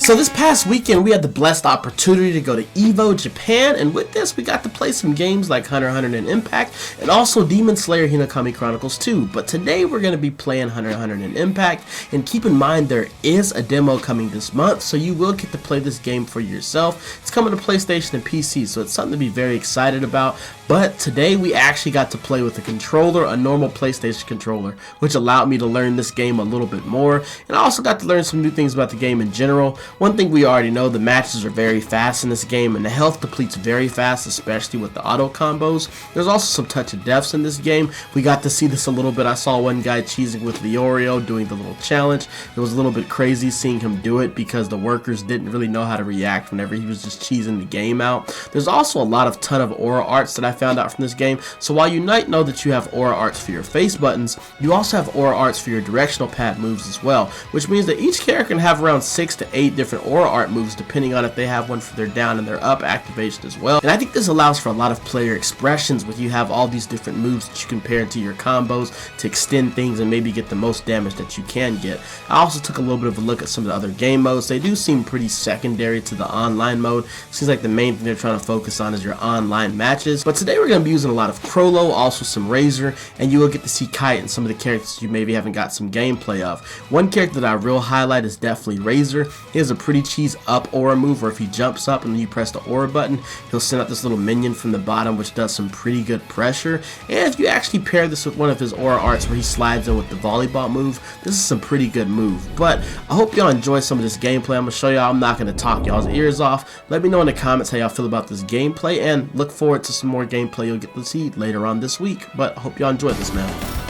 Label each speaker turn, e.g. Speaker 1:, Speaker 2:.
Speaker 1: So this past weekend we had the blessed opportunity to go to Evo Japan, and with this we got to play some games like Hunter x Hunter and Impact, and also Demon Slayer Hinokami Chronicles 2. But today we're going to be playing Hunter x Hunter and Impact, and keep in mind there is a demo coming this month, so you will get to play this game for yourself. It's coming to PlayStation and PC, so it's something to be very excited about. But today we actually got to play with a controller, a normal PlayStation controller, which allowed me to learn this game a little bit more, and I also got to learn some new things about the game in general. One thing we already know, the matches are very fast in this game, and the health depletes very fast, especially with the auto combos. There's also some touch of deaths in this game. We got to see this a little bit. I saw one guy cheesing with Leorio doing the little challenge. It was a little bit crazy seeing him do it because the workers didn't really know how to react whenever he was just cheesing the game out. There's also a ton of aura arts that I found out from this game. So while you might know that you have aura arts for your face buttons, you also have aura arts for your directional pad moves as well, which means that each character can have around 6 to 8 different aura art moves depending on if they have one for their down and their up activation as well. And I think this allows for a lot of player expressions when you have all these different moves that you can pair into your combos to extend things and maybe get the most damage that you can get. I also took a little bit of a look at some of the other game modes. They do seem pretty secondary to the online mode. Seems like the main thing they're trying to focus on is your online matches. But today we're going to be using a lot of Crollo, also some Razor, and you will get to see Kite and some of the characters you maybe haven't got some gameplay of. One character that I real highlight is definitely Razor. He has a pretty cheese up aura move where if he jumps up and then you press the aura button, he'll send out this little minion from the bottom which does some pretty good pressure. And if you actually pair this with one of his aura arts where he slides in with the volleyball move, this is some pretty good move. But I hope y'all enjoy some of this gameplay. I'm going to show y'all. I'm not going to talk y'all's ears off. Let me know in the comments how y'all feel about this gameplay, and look forward to some more gameplay you'll get to see later on this week. But I hope y'all enjoy this, man.